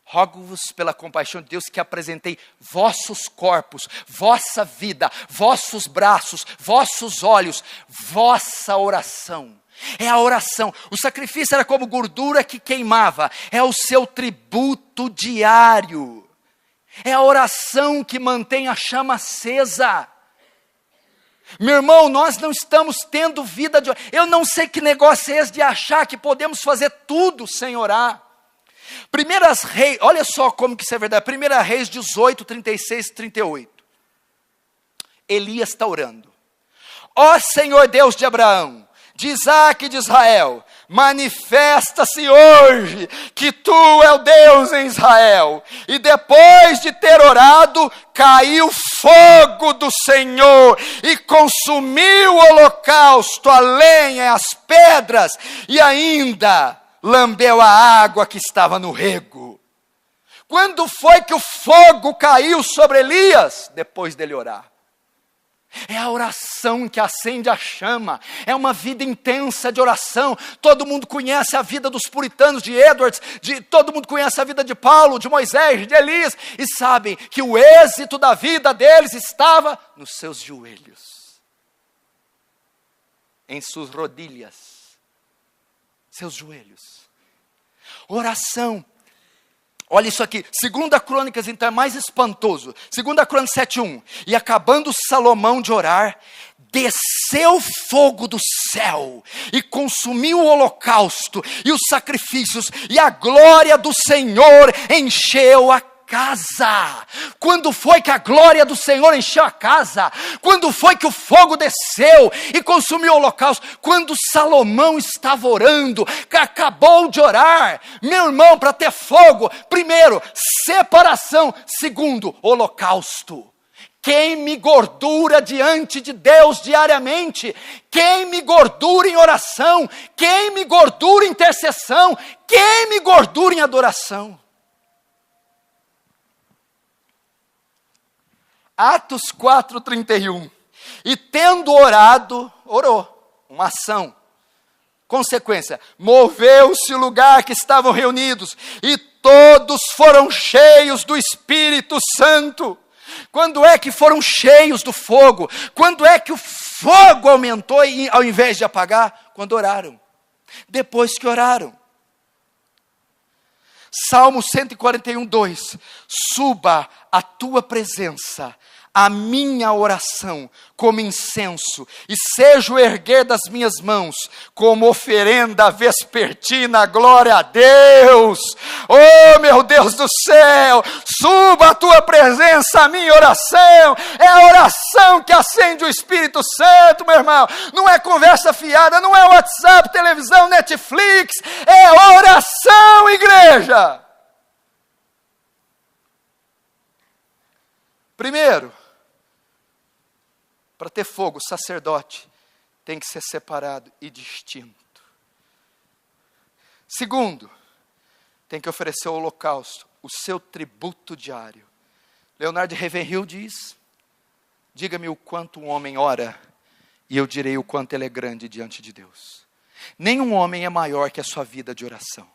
Rogo-vos pela compaixão de Deus que apresentei vossos corpos, vossa vida, vossos braços, vossos olhos, vossa oração. É a oração. O sacrifício era como gordura que queimava. É o seu tributo diário. É a oração que mantém a chama acesa. Meu irmão, nós não estamos tendo vida de... Eu não sei que negócio é esse de achar que podemos fazer tudo sem orar. Primeiras Reis, olha só como que isso é verdade. 1 Reis 18, 36 e 38. Elias está orando. Ó Senhor Deus de Abraão, de Isaac e de Israel, manifesta-se hoje que tu é o Deus em Israel. E depois de ter orado, caiu fogo do Senhor e consumiu o holocausto, a lenha, as pedras e ainda lambeu a água que estava no rego. Quando foi que o fogo caiu sobre Elias? Depois dele orar. É a oração que acende a chama, é uma vida intensa de oração. Todo mundo conhece a vida dos puritanos, de Edwards, todo mundo conhece a vida de Paulo, de Moisés, de Elias, e sabem que o êxito da vida deles estava nos seus joelhos, em suas rodilhas, seus joelhos. Oração. Olha isso aqui, 2 Crônicas, então é mais espantoso. 2 Crônicas 7:1. E acabando Salomão de orar, desceu fogo do céu e consumiu o holocausto e os sacrifícios, e a glória do Senhor encheu a casa. Quando foi que a glória do Senhor encheu a casa? Quando foi que o fogo desceu e consumiu o holocausto? Quando Salomão estava orando, que acabou de orar. Meu irmão, para ter fogo, primeiro, separação. Segundo, holocausto. Queime gordura diante de Deus diariamente. Queime gordura em oração. Queime gordura em intercessão. Queime gordura em adoração. Atos 4:31. E tendo orado, orou. Uma ação. Consequência. Moveu-se o lugar que estavam reunidos. E todos foram cheios do Espírito Santo. Quando é que foram cheios do fogo? Quando é que o fogo aumentou ao invés de apagar? Quando oraram. Depois que oraram. Salmo 141:2. Suba a tua presença a minha oração como incenso, e seja o erguer das minhas mãos como oferenda vespertina, glória a Deus. Oh meu Deus do céu, suba a tua presença, a minha oração, é a oração que acende o Espírito Santo, meu irmão, não é conversa fiada, não é WhatsApp, televisão, Netflix, é oração, igreja. Primeiro, para ter fogo, o sacerdote tem que ser separado e distinto. Segundo, tem que oferecer o holocausto, o seu tributo diário. Leonardo de Ravenhill diz: diga-me o quanto um homem ora, e eu direi o quanto ele é grande diante de Deus. Nenhum homem é maior que a sua vida de oração.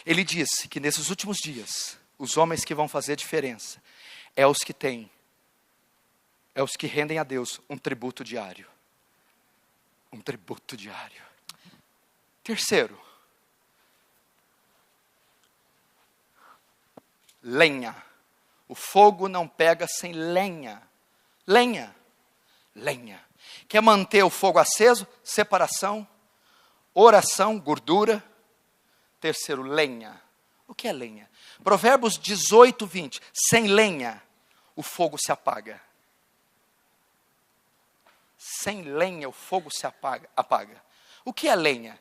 Ele disse que nesses últimos dias, os homens que vão fazer a diferença, é os que rendem a Deus um tributo diário. Um tributo diário. Terceiro, lenha. O fogo não pega sem lenha. Lenha. Lenha. Quer manter o fogo aceso? Separação, oração, gordura. Terceiro, lenha. O que é lenha? Provérbios 18, 20. Sem lenha, o fogo se apaga. Sem lenha, o fogo se apaga. O que é lenha?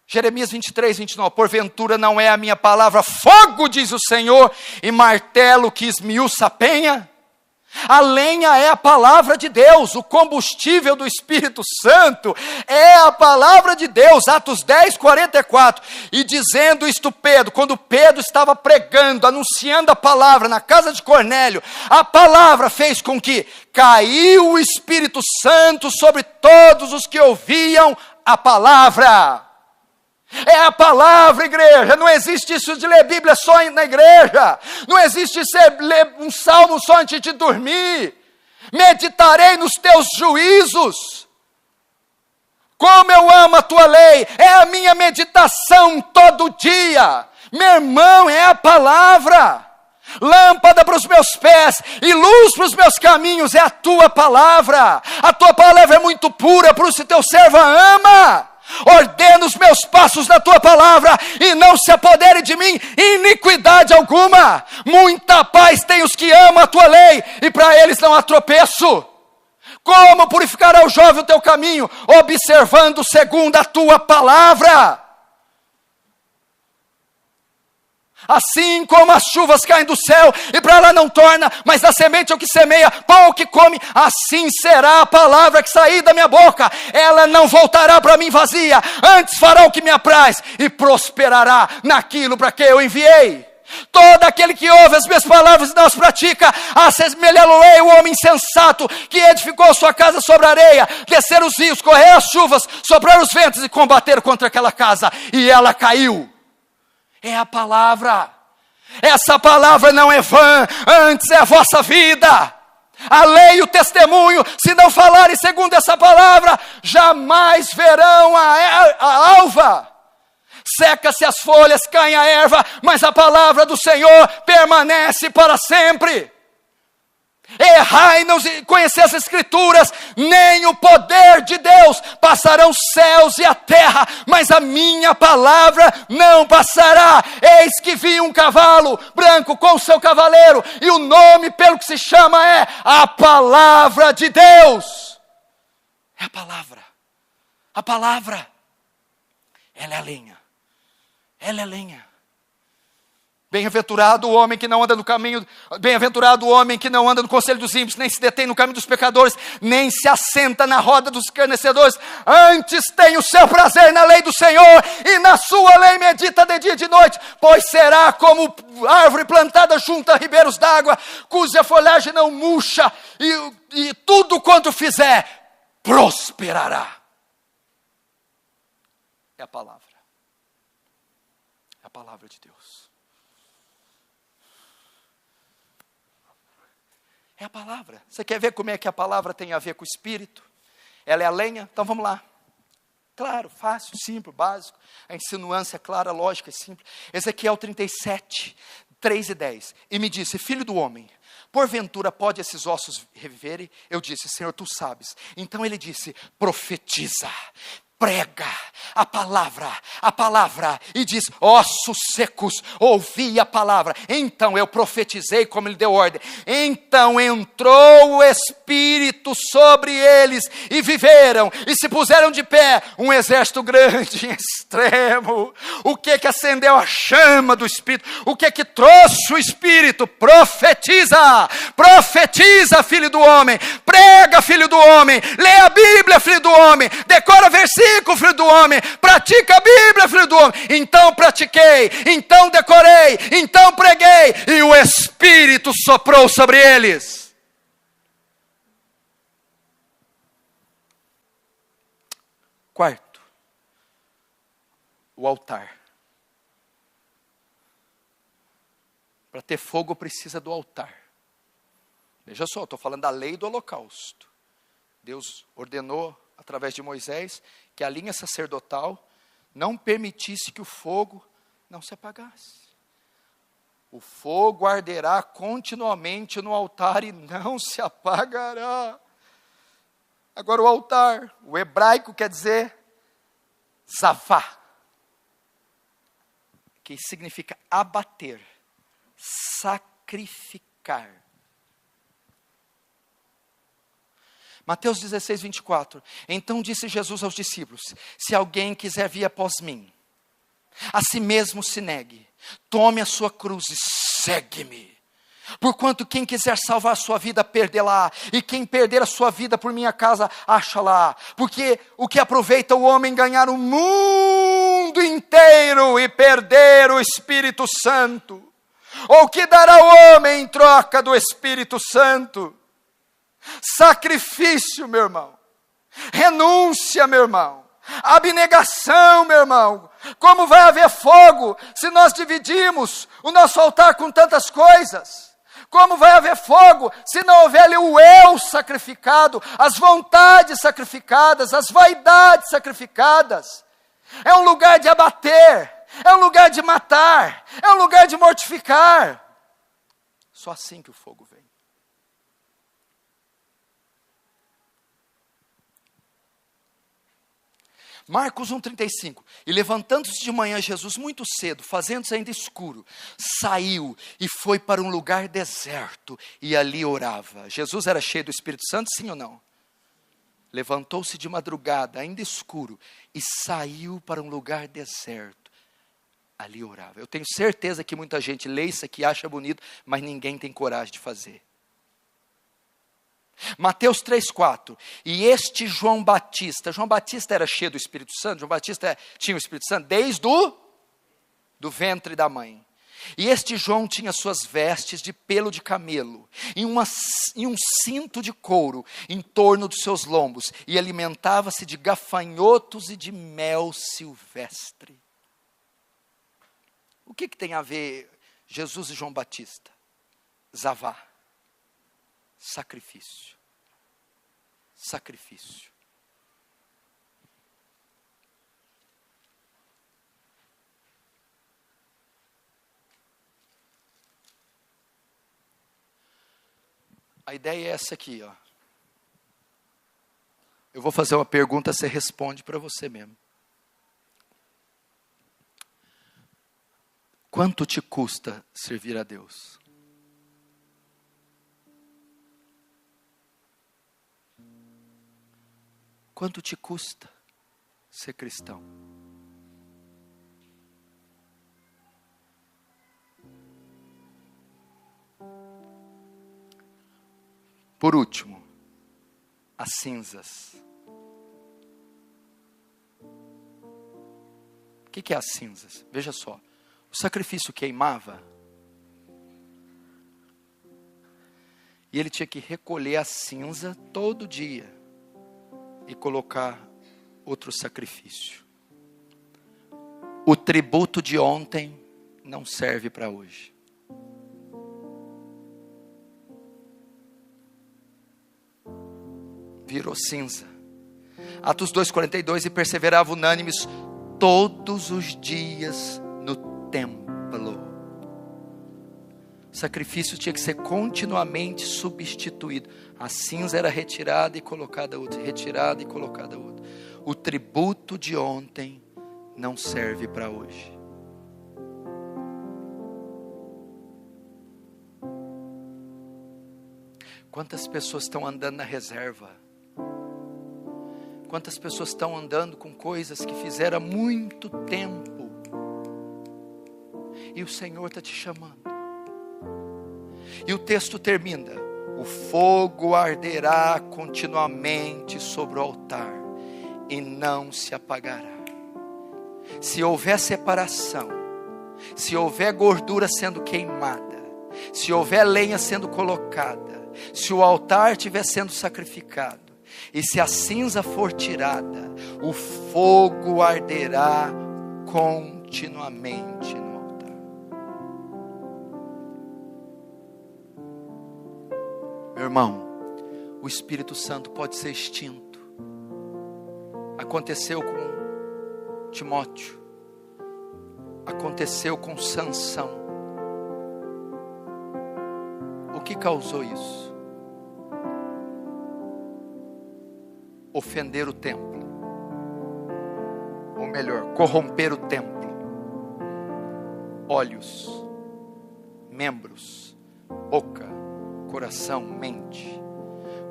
Jeremias 23, 29. Porventura não é a minha palavra fogo, diz o Senhor, e martelo que esmiuça a penha? A lenha é a palavra de Deus, o combustível do Espírito Santo é a palavra de Deus. Atos 10, 44. E dizendo isto Pedro, quando Pedro estava pregando, anunciando a palavra na casa de Cornélio, a palavra fez com que caiu o Espírito Santo sobre todos os que ouviam a palavra. É a palavra, igreja. Não existe isso de ler Bíblia só na igreja. Não existe ler um salmo só antes de dormir. Meditarei nos teus juízos. Como eu amo a tua lei. É a minha meditação todo dia. Meu irmão, é a palavra. Lâmpada para os meus pés e luz para os meus caminhos é a tua palavra. A tua palavra é muito pura, por isso teu servo a ama. Ordena os meus passos na tua palavra, e não se apodere de mim iniquidade alguma. Muita paz tem os que amam a tua lei, e para eles não há tropeço. Como purificará o jovem o teu caminho? Observando segundo a tua palavra. Assim como as chuvas caem do céu e para lá não torna, mas da semente é o que semeia, pão o que come, assim será a palavra que sair da minha boca. Ela não voltará para mim vazia, antes fará o que me apraz e prosperará naquilo para que eu enviei. Todo aquele que ouve as minhas palavras e não as pratica, assemelhá-lo-ei o homem insensato que edificou sua casa sobre a areia, descer os rios, correr as chuvas, soprar os ventos e combater contra aquela casa, e ela caiu. É a palavra. Essa palavra não é vã, antes é a vossa vida. A lei e o testemunho, se não falarem segundo essa palavra, jamais verão a alva. Seca-se as folhas, cai a erva, mas a palavra do Senhor permanece para sempre. Errai, não conhecer as Escrituras, nem o poder de Deus. Passarão os céus e a terra, mas a minha palavra não passará. Eis que vi um cavalo branco com o seu cavaleiro, e o nome pelo que se chama é a palavra de Deus. É a palavra. A palavra. Ela é a lenha. Ela é a lenha. Bem-aventurado o homem que não anda no caminho, bem-aventurado o homem que não anda no conselho dos ímpios, nem se detém no caminho dos pecadores, nem se assenta na roda dos escarnecedores. Antes tem o seu prazer na lei do Senhor, e na sua lei medita de dia e de noite, pois será como árvore plantada junto a ribeiros d'água, cuja folhagem não murcha, e tudo quanto fizer, prosperará. É a palavra. É a palavra de Deus. É a palavra. Você quer ver como é que a palavra tem a ver com o Espírito? Ela é a lenha? Então vamos lá. Claro, fácil, simples, básico. A insinuância é clara, lógica, é simples. Ezequiel 37, 3 e 10. E me disse, filho do homem, porventura pode esses ossos reviverem? Eu disse, Senhor, tu sabes. Então ele disse, profetiza, prega a palavra, e diz, ossos secos, ouvi a palavra. Então eu profetizei como ele deu ordem. Então entrou o Espírito sobre eles, e viveram, e se puseram de pé, um exército grande em extremo. O que acendeu a chama do Espírito? O que trouxe o Espírito? Profetiza, filho do homem, prega, filho do homem, lê a Bíblia, filho do homem, decora versículo, filho do homem, pratica a Bíblia, filho do homem. Então pratiquei, então decorei, então preguei, e o Espírito soprou sobre eles. Quarto, o altar. Para ter fogo precisa do altar. Veja só, estou falando da lei do holocausto. Deus ordenou, através de Moisés, que a linha sacerdotal não permitisse que o fogo não se apagasse. O fogo arderá continuamente no altar e não se apagará. Agora o altar, o hebraico quer dizer zavá, que significa abater, sacrificar. Mateus 16, 24. Então disse Jesus aos discípulos, se alguém quiser vir após mim, a si mesmo se negue, tome a sua cruz e segue-me. Porquanto quem quiser salvar a sua vida, perdê-la, e quem perder a sua vida por minha causa, acha-la. Porque o que aproveita o homem ganhar o mundo inteiro e perder o Espírito Santo? Ou o que dará o homem em troca do Espírito Santo? Sacrifício, meu irmão. Renúncia, meu irmão. Abnegação, meu irmão. Como vai haver fogo se nós dividimos o nosso altar com tantas coisas? Como vai haver fogo se não houver ali o eu sacrificado, as vontades sacrificadas, as vaidades sacrificadas? É um lugar de abater, é um lugar de matar, é um lugar de mortificar. Só assim que o fogo vem. Marcos 1,35. E levantando-se de manhã Jesus muito cedo, fazendo-se ainda escuro, saiu e foi para um lugar deserto e ali orava. Jesus era cheio do Espírito Santo, sim ou não? Levantou-se de madrugada, ainda escuro, e saiu para um lugar deserto. Ali orava. Eu tenho certeza que muita gente lê isso aqui, acha bonito, mas ninguém tem coragem de fazer. Mateus 3,4, e este João Batista era cheio do Espírito Santo, João Batista tinha o Espírito Santo desde do ventre da mãe. E este João tinha suas vestes de pelo de camelo, e um cinto de couro em torno dos seus lombos, e alimentava-se de gafanhotos e de mel silvestre. O que tem a ver Jesus e João Batista? Zavá. Sacrifício. Sacrifício. A ideia é essa aqui, ó. Eu vou fazer uma pergunta, você responde para você mesmo. Quanto te custa servir a Deus? Quanto te custa ser cristão? Por último, as cinzas. O que é as cinzas? Veja só, o sacrifício queimava e ele tinha que recolher a cinza todo dia e colocar outro sacrifício. O tributo de ontem não serve para hoje. Virou cinza. Atos 2,42, e perseverava unânimes todos os dias no templo. O sacrifício tinha que ser continuamente substituído. A cinza era retirada e colocada outra, retirada e colocada outra. O tributo de ontem não serve para hoje. Quantas pessoas estão andando na reserva? Quantas pessoas estão andando com coisas que fizeram há muito tempo? E o Senhor está te chamando. E o texto termina: o fogo arderá continuamente sobre o altar e não se apagará. Se houver separação, se houver gordura sendo queimada, se houver lenha sendo colocada, se o altar estiver sendo sacrificado, e se a cinza for tirada, o fogo arderá continuamente no altar. Meu irmão, o Espírito Santo pode ser extinto. Aconteceu com Timóteo, aconteceu com Sansão. O que causou isso? Ofender o templo, ou melhor, corromper o templo. Olhos, membros, boca, coração, mente.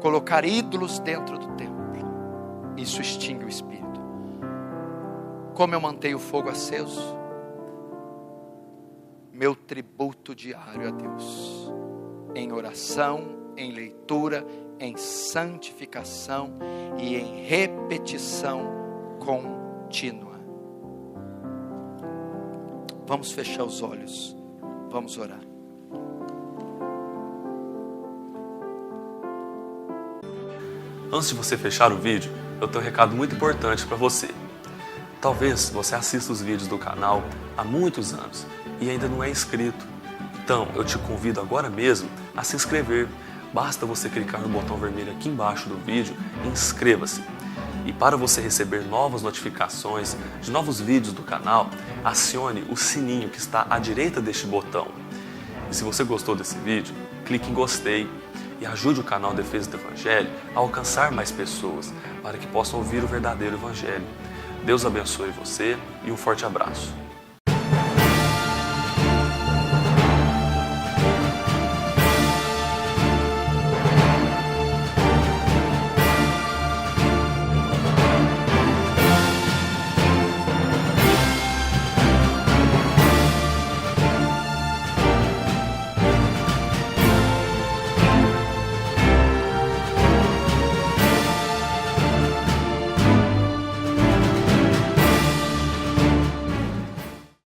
Colocar ídolos dentro do templo. Isso extingue o Espírito. Como eu mantenho o fogo aceso? Meu tributo diário a Deus. Em oração, em leitura, em santificação e em repetição contínua. Vamos fechar os olhos. Vamos orar. Antes de você fechar o vídeo, eu tenho um recado muito importante para você. Talvez você assista os vídeos do canal há muitos anos e ainda não é inscrito. Então, eu te convido agora mesmo a se inscrever. Basta você clicar no botão vermelho aqui embaixo do vídeo e inscreva-se. E para você receber novas notificações de novos vídeos do canal, acione o sininho que está à direita deste botão. E se você gostou desse vídeo, clique em gostei e ajude o canal Defesa do Evangelho a alcançar mais pessoas, para que possam ouvir o verdadeiro Evangelho. Deus abençoe você e um forte abraço.